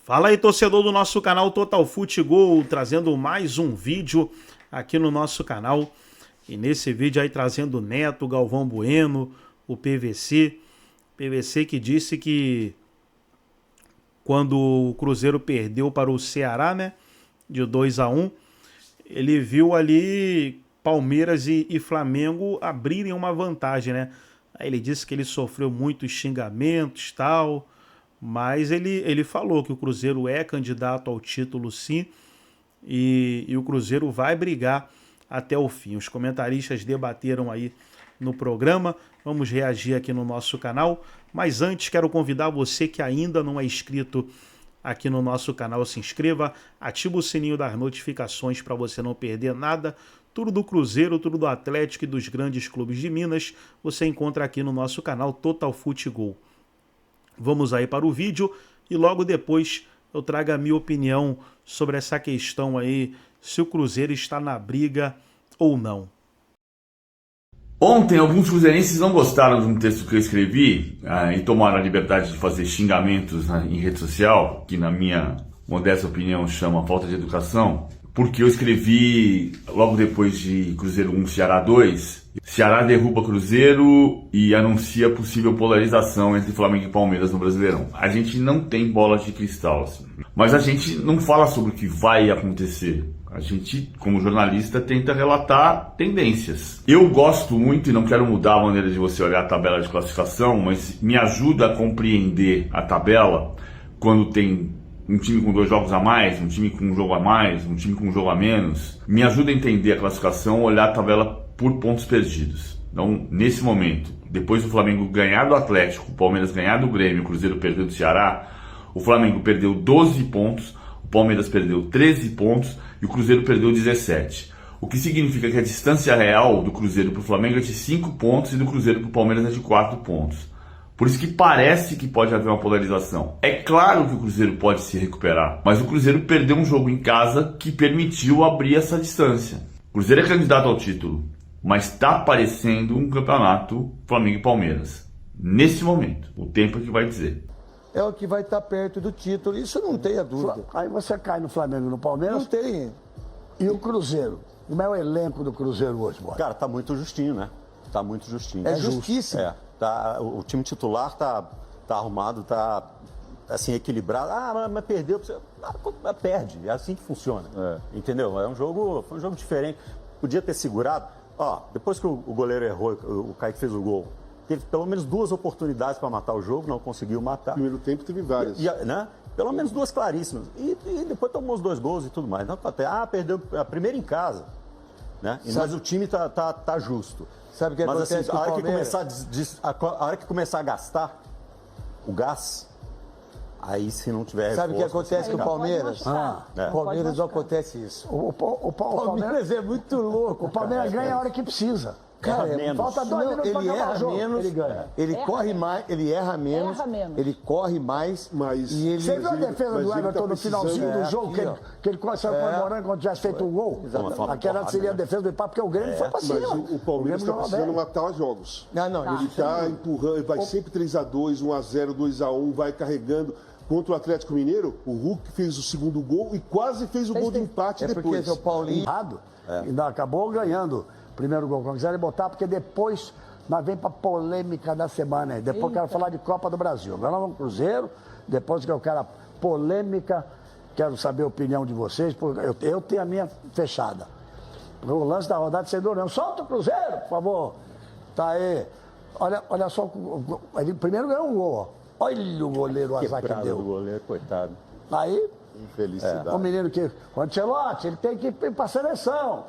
Fala aí, torcedor do nosso canal Total Futebol, trazendo mais um vídeo aqui no nosso canal. E nesse vídeo aí trazendo o Neto, Galvão Bueno, o PVC. PVC que disse que quando o Cruzeiro perdeu para o Ceará, né, de 2-1, ele viu ali Palmeiras e Flamengo abrirem uma vantagem, né? Aí ele disse que ele sofreu muitos xingamentos e tal, mas ele falou que o Cruzeiro é candidato ao título sim, e o Cruzeiro vai brigar até o fim. Os comentaristas debateram aí no programa, vamos reagir aqui no nosso canal, mas antes quero convidar você que ainda não é inscrito aqui no nosso canal, se inscreva, ativa o sininho das notificações para você não perder nada. Tudo do Cruzeiro, tudo do Atlético e dos grandes clubes de Minas, você encontra aqui no nosso canal Total Futebol. Vamos aí para o vídeo e logo depois eu trago a minha opinião sobre essa questão aí, se o Cruzeiro está na briga ou não. Ontem, alguns cruzeirenses não gostaram de um texto que eu escrevi e tomaram a liberdade de fazer xingamentos em rede social, que na minha modesta opinião chama falta de educação, porque eu escrevi logo depois de Cruzeiro 1, Ceará 2, Ceará derruba Cruzeiro e anuncia possível polarização entre Flamengo e Palmeiras no Brasileirão. A gente não tem bola de cristal, assim, mas a gente não fala sobre o que vai acontecer. A gente, como jornalista, tenta relatar tendências. Eu gosto muito, e não quero mudar a maneira de você olhar a tabela de classificação, mas me ajuda a compreender a tabela quando tem um time com 2 jogos a mais, um time com um jogo a mais, um time com um jogo a menos. Me ajuda a entender a classificação, olhar a tabela por pontos perdidos. Então, nesse momento, depois do Flamengo ganhar do Atlético, o Palmeiras ganhar do Grêmio, o Cruzeiro perdeu do Ceará, o Flamengo perdeu 12 pontos, o Palmeiras perdeu 13 pontos e o Cruzeiro perdeu 17. O que significa que a distância real do Cruzeiro para o Flamengo é de 5 pontos e do Cruzeiro para o Palmeiras é de 4 pontos. Por isso que parece que pode haver uma polarização. É claro que o Cruzeiro pode se recuperar, mas o Cruzeiro perdeu um jogo em casa que permitiu abrir essa distância. O Cruzeiro é candidato ao título, mas está parecendo um campeonato Flamengo e Palmeiras. Nesse momento, o tempo é que vai dizer. É o que vai estar perto do título, isso não tenha dúvida. Aí você cai no Flamengo e no Palmeiras. Não tem. E o Cruzeiro? Como é o elenco do Cruzeiro hoje, Bola? Cara, tá muito justinho, né? Tá muito justinho. É justíssimo. O time titular tá arrumado, tá assim, equilibrado. Mas perdeu. Perde. É assim que funciona. Entendeu? Foi um jogo diferente. Podia ter segurado. Depois que o goleiro errou, o Kaique fez o gol. Teve pelo menos 2 oportunidades para matar o jogo, não conseguiu matar. No primeiro tempo teve várias. Né? Pelo menos 2 claríssimas. E depois tomou os 2 gols e tudo mais. Então, perdeu a primeira em casa. Né? Mas o time tá justo. Sabe o que acontece assim, com o a hora que começar a gastar o gás, aí se não tiver... Sabe o que acontece com o Palmeiras? O Palmeiras não acontece isso. O Palmeiras é muito louco. O Palmeiras ganha a hora que precisa. Cara, falta 2 minutos para ele acabar erra o jogo. menos, Ele ganha. ele corre mais, ele erra menos, ele corre mais, mas e ele... Você viu a defesa do Everton no finalzinho do jogo, que ele saiu comemorando quando tivesse feito um gol? Aquela seria a defesa do empate, porque o Grêmio foi pra cima. Mas o Palmeiras está precisando matar jogos. Não, Ele está empurrando, ele vai sempre 3-2, 1-0, 2-1, vai carregando. Contra o Atlético Mineiro, o Hulk fez o segundo gol e quase fez o gol de empate depois. Porque o Paulinho... Ainda acabou ganhando o primeiro gol. Quando quiserem botar, porque depois nós vem pra polêmica da semana. Depois eu quero falar de Copa do Brasil. Agora nós vamos pro Cruzeiro, depois que eu quero a polêmica, quero saber a opinião de vocês, porque eu tenho a minha fechada. O lance da rodada sem dor, não. Solta o Cruzeiro, por favor. Tá aí. Olha só, ele primeiro ganhou um gol, ó. Olha o goleiro, o azar que deu. O goleiro, coitado. Aí, Infelicidade. o menino que... O Ancelotti, ele tem que ir pra seleção.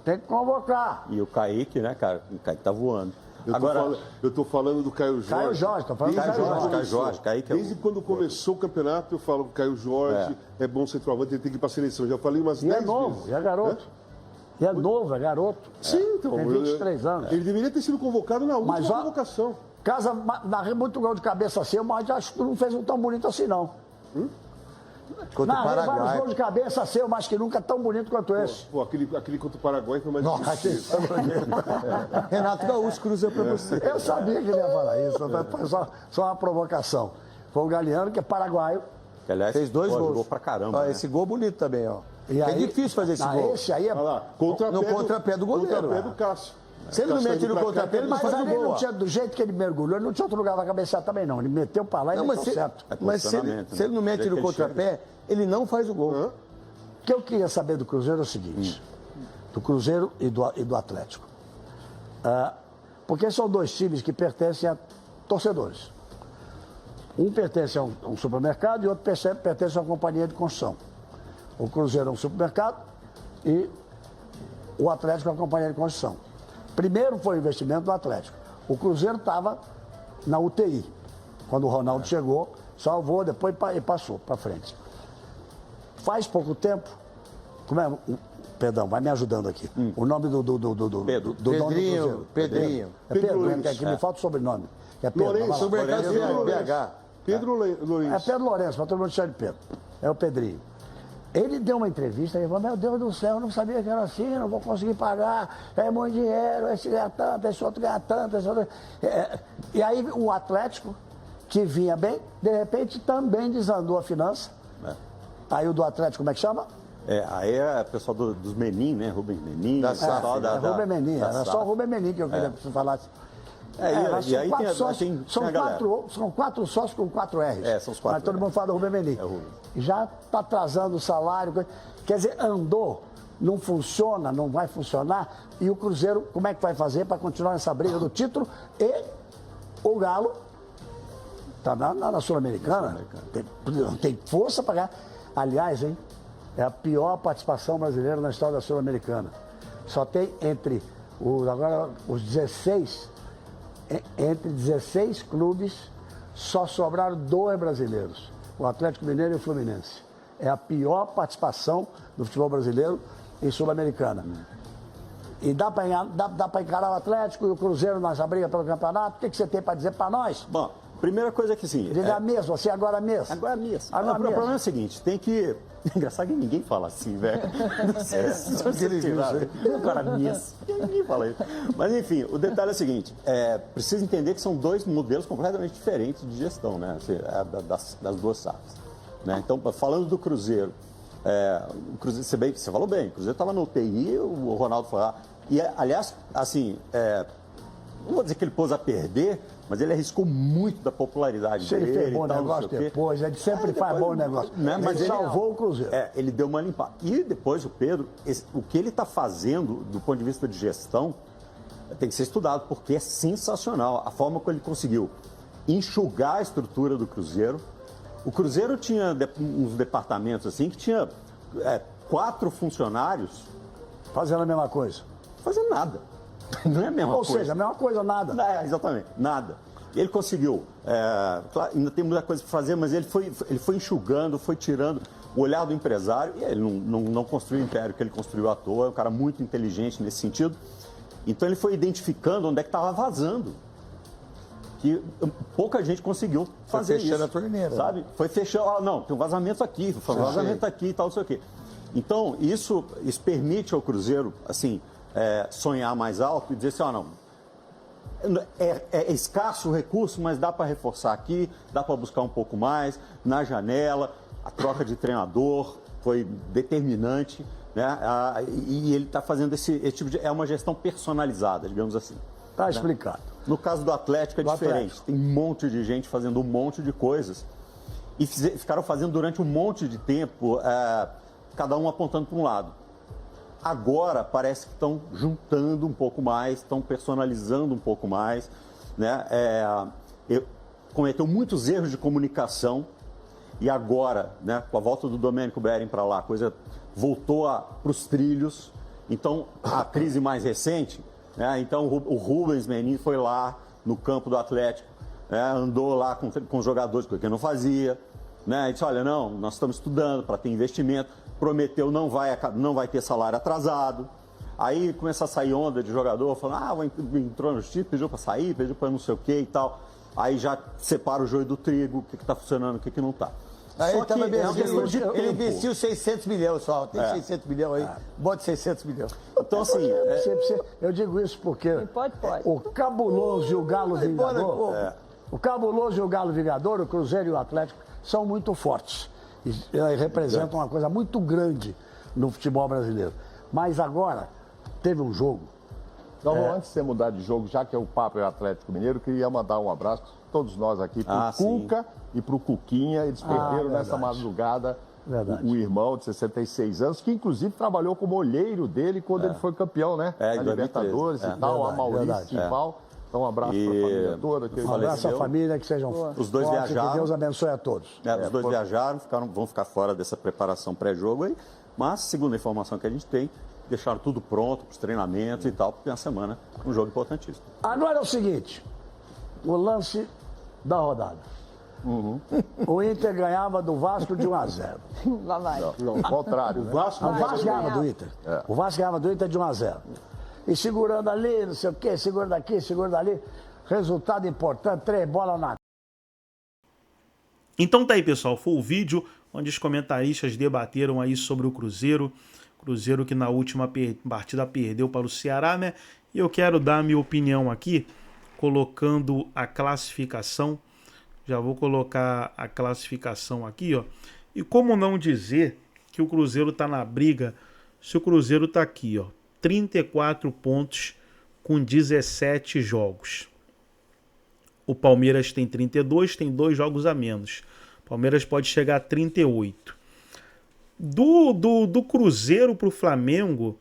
Tem que convocar. E o Kaique, né, cara? O Kaique tá voando. Eu tô falando do Caio Jorge. Caio Jorge, tô falando do Caio Jorge. Kaique Desde quando começou o campeonato, eu falo que o Caio Jorge é bom centroavante, ele tem que ir pra seleção. Eu já falei umas 10 E é vezes. novo, e é garoto. E é novo, é garoto. Sim, então. Tem 23 anos. Ele deveria ter sido convocado na última Mas, ó, convocação. Casa, narrei muito gol de cabeça seu, mas acho que não fez um tão bonito assim, não. Contra o Narrei vários Paraguai. gols de cabeça seu, mas que nunca tão bonito quanto esse. Pô, aquele contra o Paraguai foi mais Nossa, difícil. Renato Gaúcho cruza pra você. Eu sabia que ele ia falar isso, foi só uma provocação. Foi o Galeano, que é paraguaio, Que, aliás, Fez 2 gols. Jogou pra caramba. Ó, né? esse gol bonito também, ó. E É aí, difícil fazer esse gol. Esse aí é Olha lá, no contrapé do goleiro. Contrapé do Cássio. Se ele não Cássio mete indo no pra cá, contrapé, ele não Mas faz o ali gol. não ó. tinha, do jeito que ele mergulhou, ele não tinha outro lugar para cabecear também, não. Ele meteu para lá e Não, meteu mas certo. mas se ele não mete Jeito no que ele contrapé, ele não faz o gol. Hã? O que eu queria saber do Cruzeiro é o seguinte, do Cruzeiro e do Atlético. Porque são 2 times que pertencem a torcedores. Um pertence a um supermercado e outro pertence a uma companhia de construção. O Cruzeiro é um supermercado e o Atlético é uma companhia de construção. Primeiro foi o investimento do Atlético. O Cruzeiro estava na UTI. Quando o Ronaldo chegou, salvou, depois e passou para frente. Faz pouco tempo, perdão, vai me ajudando aqui. O nome do dono do Cruzeiro. Pedrinho. É Pedro, Luiz. que aqui me falta o sobrenome. É Pedro. Lourenço, vai lá. Supermercado Pedro BH. Pedro Lourenço. É Pedro Lourenço, mas todo mundo chama de Pedro. É o Pedrinho. Ele deu uma entrevista e falou, meu Deus do céu, eu não sabia que era assim, não vou conseguir pagar, é muito dinheiro, esse ganha tanto, esse outro ganha tanto, esse outro... E aí o Atlético, que vinha bem, de repente também desandou a finança. Aí o do Atlético, como é que chama? Aí é o pessoal dos Menin, né? Rubens Menin. Da pessoal SAF, Rubem Menin, era só o Rubem Menin que eu queria que você falasse. Mas E aí são 4 sócios com 4 R's. São os 4 Mas todo mundo fala do Rubem Menin. É o Rubem. Já está atrasando o salário. Quer dizer, andou, não funciona, não vai funcionar. E o Cruzeiro, como é que vai fazer para continuar nessa briga do título? E o Galo está na Sul-Americana. Tem força para ganhar. Aliás, hein, é a pior participação brasileira na história da Sul-Americana. Só tem entre os 16... Entre 16 clubes, só sobraram 2 brasileiros, o Atlético Mineiro e o Fluminense. É a pior participação do futebol brasileiro em Sul-Americana. E dá para encarar o Atlético e o Cruzeiro nessa briga pelo campeonato? O que você tem para dizer para nós? Bom, primeira coisa que sim. Diga mesmo, assim agora mesmo. Agora mesmo. Agora O mesmo. problema é o seguinte, tem que... Engraçado que ninguém fala assim, velho. Não sei se você tirar. Agora mesmo. Ninguém fala isso. Mas enfim, o detalhe é o seguinte, precisa entender que são 2 modelos completamente diferentes de gestão, né? Assim, das 2 SAFs. Né? Então, falando do Cruzeiro, o Cruzeiro, você falou bem, o Cruzeiro estava no UTI, o Ronaldo foi lá. E, aliás, assim, não vou dizer que ele pôs a perder, mas ele arriscou muito da popularidade Se dele. ele fez bom e tal, negócio depois, ele sempre faz bom negócio. Né? Mas ele salvou o Cruzeiro. Ele deu uma limpada. E depois o Pedro, o que ele está fazendo do ponto de vista de gestão tem que ser estudado, porque é sensacional. A forma como ele conseguiu enxugar a estrutura do Cruzeiro. O Cruzeiro tinha uns departamentos assim que tinha 4 funcionários Fazendo a mesma coisa. fazendo nada. Não é a mesma coisa. Ou seja, a mesma coisa, nada. Exatamente, nada. Ele conseguiu, claro, ainda tem muita coisa para fazer, mas ele foi enxugando, foi tirando o olhar do empresário, e ele não construiu o império que ele construiu à toa, é um cara muito inteligente nesse sentido. Então ele foi identificando onde é que estava vazando. Que pouca gente conseguiu fazer isso. Foi fechando a torneira. Sabe? Foi fechando, não, tem um vazamento aqui, foi um vazamento aqui e tal, não sei o quê. Então, isso permite ao Cruzeiro, assim, sonhar mais alto e dizer assim, não, é escasso o recurso, mas dá para reforçar aqui, dá para buscar um pouco mais, na janela, a troca de treinador foi determinante, né? E ele está fazendo esse tipo de... É uma gestão personalizada, digamos assim. Está explicado. No caso do Atlético é diferente, Atlético. tem um monte de gente fazendo um monte de coisas e ficaram fazendo durante um monte de tempo, cada um apontando para um lado. Agora parece que estão juntando um pouco mais, estão personalizando um pouco mais, né? Cometeu muitos erros de comunicação e agora, né, com a volta do Domênico Behring para lá, a coisa voltou para os trilhos. Então, a crise mais recente, né, então o Rubens Menin foi lá no campo do Atlético, né, andou lá com os jogadores, coisa que ele não fazia, né, e disse, olha, não, nós estamos estudando para ter investimento, prometeu não vai ter salário atrasado. Aí começa a sair onda de jogador, falando, entrou no justiça, pediu para sair, pediu para não sei o que e tal. Aí já separa o joio do trigo, o que está funcionando, o que não está. Aí Só que é uma questão de tempo. ele investiu 600 milhões só, tem 600 milhões aí, bote 600 milhões. Então, assim, Eu digo isso porque Pode. o Cabuloso e o Galo Vingador, o Cabuloso e o Galo Vingador, o Cruzeiro e o Atlético, são muito fortes. E representa uma coisa muito grande no futebol brasileiro. Mas agora, teve um jogo. Então, antes de você mudar de jogo, já que o papo é Atlético Mineiro, queria mandar um abraço a todos nós aqui, pro Cuca e pro Cuquinha. Eles perderam nessa madrugada o irmão de 66 anos, que inclusive trabalhou como olheiro dele quando ele foi campeão, né? Na Libertadores e tal, a Maurício e Val. Então, um abraço para a família toda. Um abraço à família, que sejam os dois fortes, viajaram. que Deus abençoe a todos. Os dois viajaram, vão ficar fora dessa preparação pré-jogo aí, mas, segundo a informação que a gente tem, deixaram tudo pronto para os treinamentos e tal, porque é uma semana, um jogo importantíssimo. Agora é o seguinte, o lance da rodada. O Inter ganhava do Vasco de 1-0. Lá vai. Não, ao contrário. O Vasco ganhava do Inter. O Vasco ganhava do Inter de 1-0. E segurando ali, não sei o quê, segurando aqui, segurando ali. Resultado importante, 3 bolas na... Então tá aí, pessoal. Foi o vídeo onde os comentaristas debateram aí sobre o Cruzeiro. Cruzeiro que na última partida perdeu para o Ceará, né? E eu quero dar a minha opinião aqui, colocando a classificação. Já vou colocar a classificação aqui, ó. E como não dizer que o Cruzeiro tá na briga, se o Cruzeiro tá aqui, ó. 34 pontos com 17 jogos. O Palmeiras tem 32, tem 2 jogos a menos. O Palmeiras pode chegar a 38. Do Cruzeiro para o Flamengo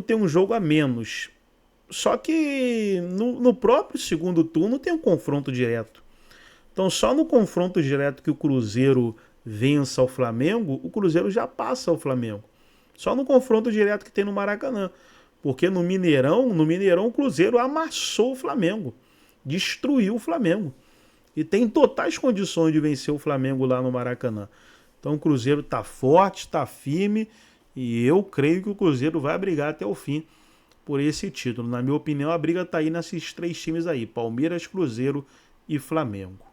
tem um jogo a menos. Só que no próprio segundo turno tem um confronto direto. Então só no confronto direto que o Cruzeiro vença o Flamengo, o Cruzeiro já passa o Flamengo. Só no confronto direto que tem no Maracanã. Porque no Mineirão o Cruzeiro amassou o Flamengo. Destruiu o Flamengo. E tem totais condições de vencer o Flamengo lá no Maracanã. Então o Cruzeiro está forte, está firme. E eu creio que o Cruzeiro vai brigar até o fim por esse título. Na minha opinião, a briga está aí nesses 3 times aí. Palmeiras, Cruzeiro e Flamengo.